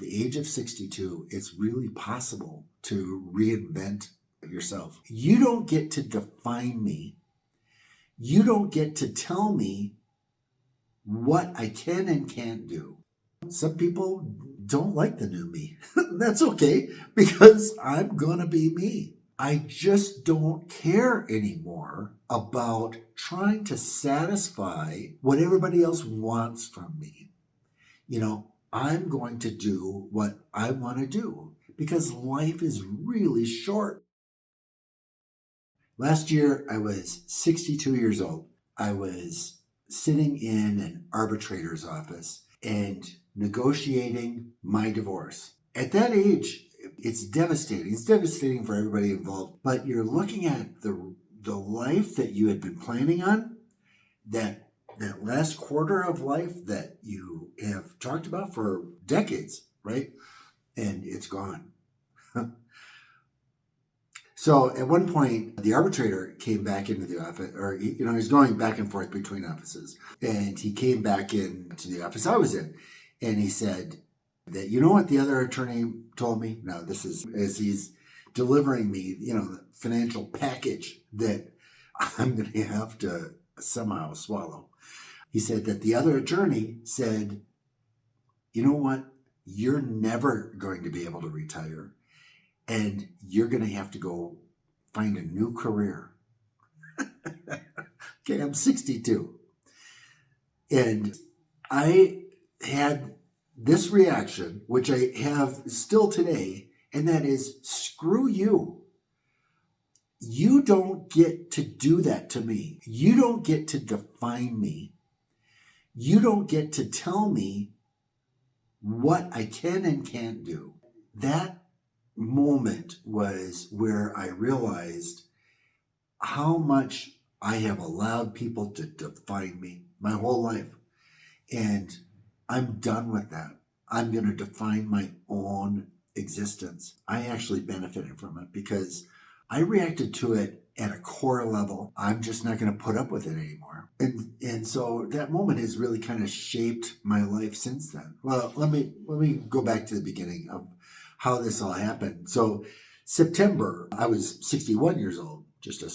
the age of 62, it's really possible to reinvent yourself. You don't get to define me. You don't get to tell me what I can and can't do. Some people don't like the new me. That's okay, because I'm going to be me. I just don't care anymore about trying to satisfy what everybody else wants from me. I'm going to do what I want to do because life is really short. Last year, I was 62 years old. I was sitting in an arbitrator's office and negotiating my divorce. At that age, it's devastating. It's devastating for everybody involved. But you're looking at the life that you had been planning on, that last quarter of life that you have talked about for decades, right? And it's gone. So at one point, the arbitrator came back into the office, or he's going back and forth between offices, and he came back into the office I was in, and he said that, you know what the other attorney told me? No, this is as he's delivering me, the financial package that I'm going to have to somehow swallow. He said that the other attorney said, you know what? You're never going to be able to retire, and you're going to have to go find a new career. Okay, I'm 62. And I had this reaction, which I have still today, and that is, screw you. You don't get to do that to me. You don't get to define me. You don't get to tell me what I can and can't do. That moment was where I realized how much I have allowed people to define me my whole life. And I'm done with that. I'm going to define my own existence. I actually benefited from it because I reacted to it at a core level. I'm just not going to put up with it anymore. And so that moment has really kind of shaped my life since then. Well, let me go back to the beginning of how this all happened. So September, I was 61 years old, just a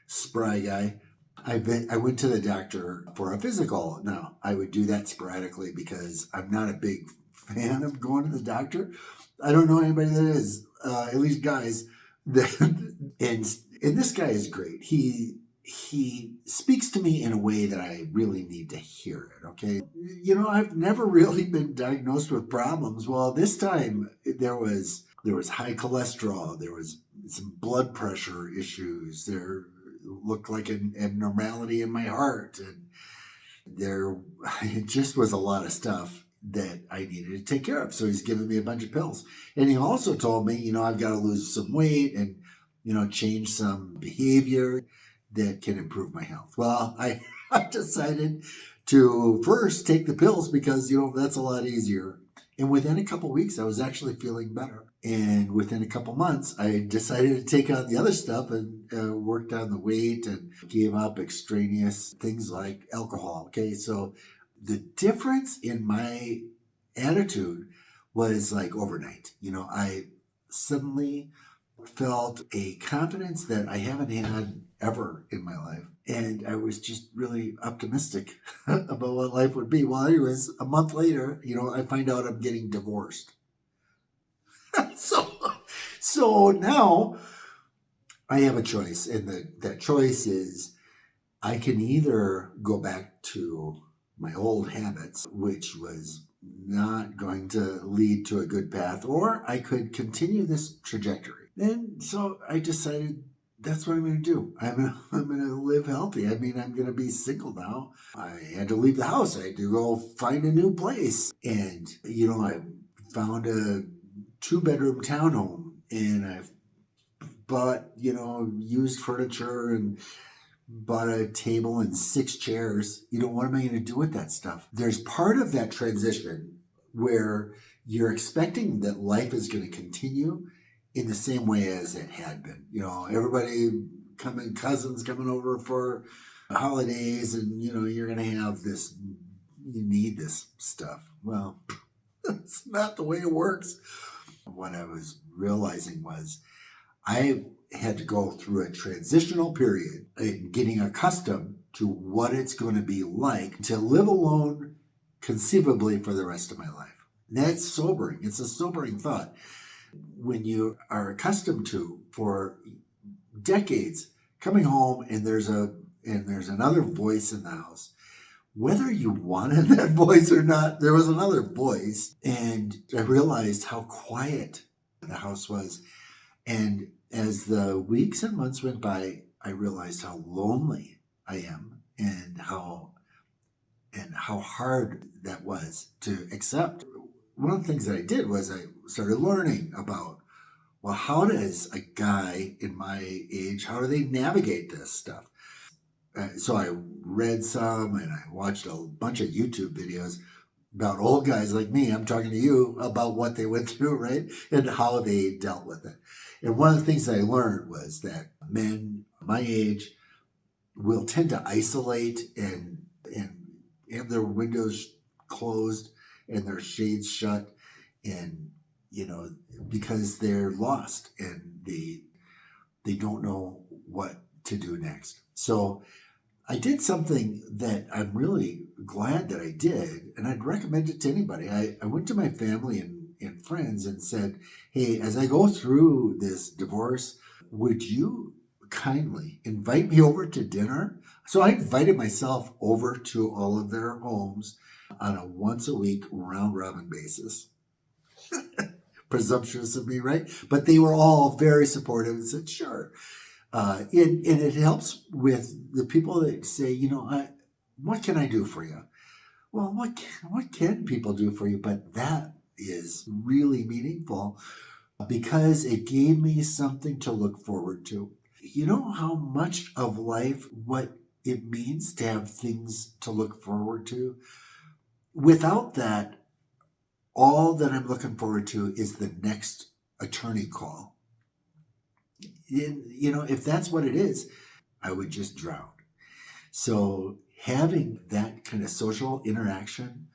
spry guy. I went to the doctor for a physical. Now, I would do that sporadically because I'm not a big fan of going to the doctor. I don't know anybody that is, at least guys. And this guy is great. He speaks to me in a way that I really need to hear it, okay? I've never really been diagnosed with problems. Well, this time there was high cholesterol, there was some blood pressure issues, there looked like an abnormality in my heart, and it just was a lot of stuff that I needed to take care of. So he's giving me a bunch of pills. And he also told me, I've got to lose some weight and, change some behavior that can improve my health. Well, I decided to first take the pills because, that's a lot easier. And within a couple of weeks, I was actually feeling better. And within a couple months, I decided to take on the other stuff and worked on the weight and gave up extraneous things like alcohol. Okay, so the difference in my attitude was like overnight. I suddenly felt a confidence that I haven't had ever in my life. And I was just really optimistic about what life would be. Well, anyways, a month later, I find out I'm getting divorced. So now I have a choice. And that choice is I can either go back to my old habits, which was not going to lead to a good path, or I could continue this trajectory. And so I decided that's what I'm going to do. I'm going to live healthy. I'm going to be single now. I had to leave the house. I had to go find a new place. And, I found a 2-bedroom townhome, and I've bought, used furniture and bought a table and 6 chairs. What am I going to do with that stuff? There's part of that transition where you're expecting that life is going to continue in the same way as it had been. Everybody cousins coming over for holidays, and, you're going to have this, you need this stuff. Well, It's not the way it works. What I was realizing was I had to go through a transitional period in getting accustomed to what it's going to be like to live alone conceivably for the rest of my life. That's sobering. It's a sobering thought. When you are accustomed to, for decades, coming home and there's another voice in the house, whether you wanted that voice or not, there was another voice. And I realized how quiet the house was. And as the weeks and months went by, I realized how lonely I am and how hard that was to accept. One of the things that I did was I started learning about, well, how does a guy in my age, how do they navigate this stuff? So I read some and I watched a bunch of YouTube videos about old guys like me. I'm talking to you about what they went through, right? And how they dealt with it. And one of the things that I learned was that men my age will tend to isolate and have their windows closed and their shades shut, and because they're lost and they don't know what to do next. So I did something that I'm really glad that I did, and I'd recommend it to anybody. I went to my family and friends and said, hey, as I go through this divorce, would you kindly invite me over to dinner? So I invited myself over to all of their homes on a once a week round robin basis. Presumptuous of me, right? But they were all very supportive and said, sure. And it helps with the people that say, what can I do for you? Well, what can people do for you? But that is really meaningful because it gave me something to look forward to. You know how much of life, what it means to have things to look forward to? Without that, all that I'm looking forward to is the next attorney call. If that's what it is, I would just drown. So having that kind of social interaction,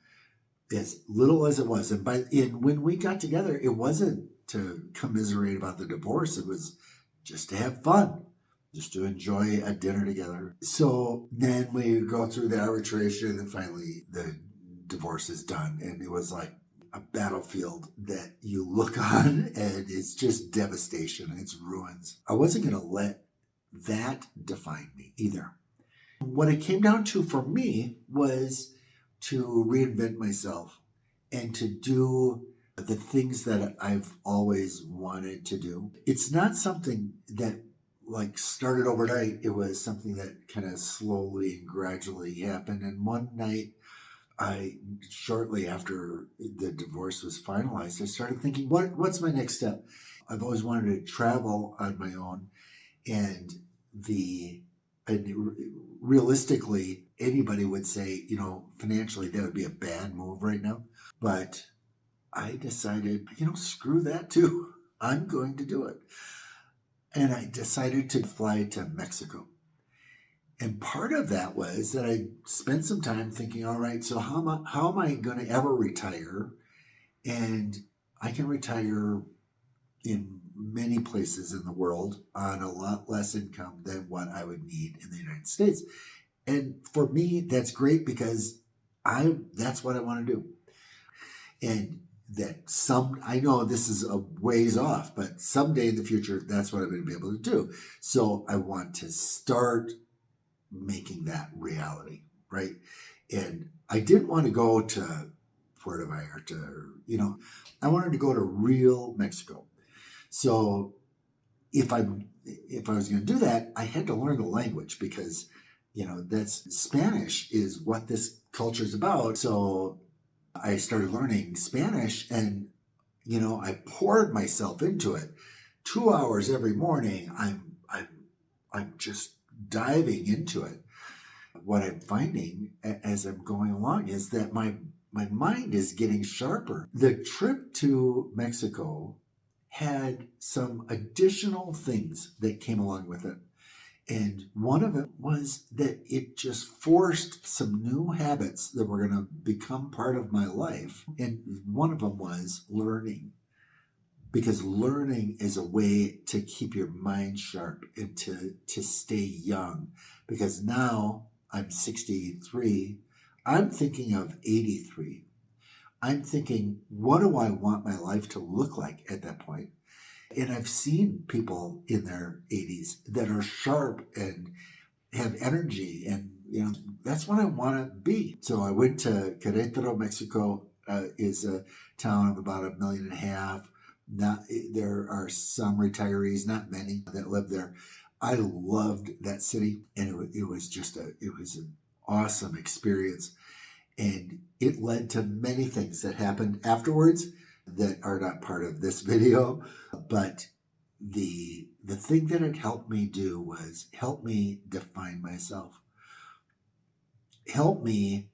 as little as it was, and when we got together, it wasn't to commiserate about the divorce. It was just to have fun, just to enjoy a dinner together. So then we go through the arbitration, and finally the divorce is done, and it was like a battlefield that you look on and it's just devastation. It's ruins. I wasn't going to let that define me either. What it came down to for me was to reinvent myself and to do the things that I've always wanted to do. It's not something that started overnight. It was something that kind of slowly and gradually happened. And one night, shortly after the divorce was finalized, I started thinking, what's my next step? I've always wanted to travel on my own, and realistically, anybody would say, financially, that would be a bad move right now. But I decided, screw that too. I'm going to do it. And I decided to fly to Mexico. And part of that was that I spent some time thinking, all right, so how am I going to ever retire? And I can retire in many places in the world on a lot less income than what I would need in the United States. And for me, that's great because that's what I want to do. And I know this is a ways off, but someday in the future, that's what I'm going to be able to do. So I want to start making that reality, right? And I didn't want to go to Puerto Vallarta, I wanted to go to real Mexico. So if I was going to do that, I had to learn the language because, that's Spanish is what this culture is about. So I started learning Spanish and, I poured myself into it. 2 hours every morning, I'm just diving into it. What I'm finding as I'm going along is that my mind is getting sharper. The trip to Mexico had some additional things that came along with it. And one of it was that it just forced some new habits that were going to become part of my life. And one of them was learning, because learning is a way to keep your mind sharp and to stay young. Because now I'm 63, I'm thinking of 83. I'm thinking, what do I want my life to look like at that point? And I've seen people in their 80s that are sharp and have energy, and that's what I want to be. So I went to Querétaro, Mexico. Is a town of about 1.5 million. Not, there are some retirees, not many, that live there. I loved that city, and it was an awesome experience. And it led to many things that happened afterwards that are not part of this video. But the thing that it helped me do was help me define myself. Help me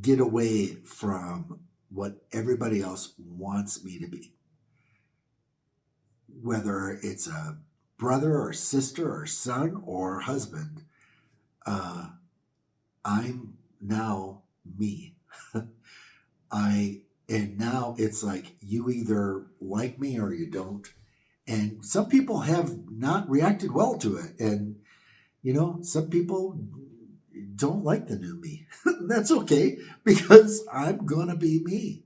get away from what everybody else wants me to be. Whether it's a brother or sister or son or husband, I'm now me. And now it's like, you either like me or you don't. And some people have not reacted well to it. And, some people don't like the new me. That's okay, because I'm going to be me.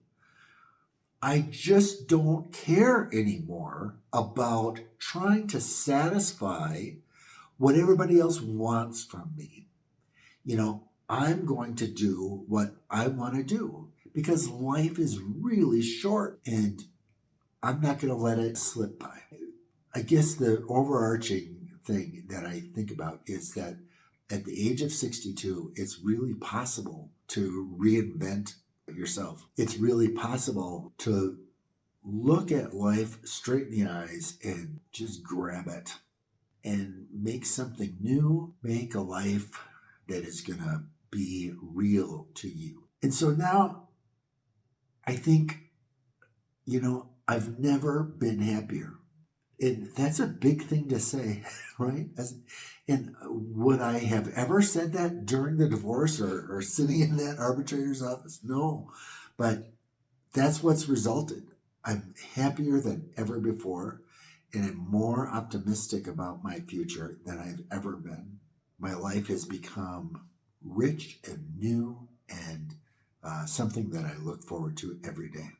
I just don't care anymore about trying to satisfy what everybody else wants from me. I'm going to do what I want to do, because life is really short and I'm not going to let it slip by. I guess the overarching thing that I think about is that at the age of 62, it's really possible to reinvent yourself. It's really possible to look at life straight in the eyes and just grab it and make something new, make a life that is going to be real to you. And so now I think, I've never been happier. And that's a big thing to say, right? And would I have ever said that during the divorce or sitting in that arbitrator's office? No. But that's what's resulted. I'm happier than ever before, and I'm more optimistic about my future than I've ever been. My life has become rich and new and something that I look forward to every day.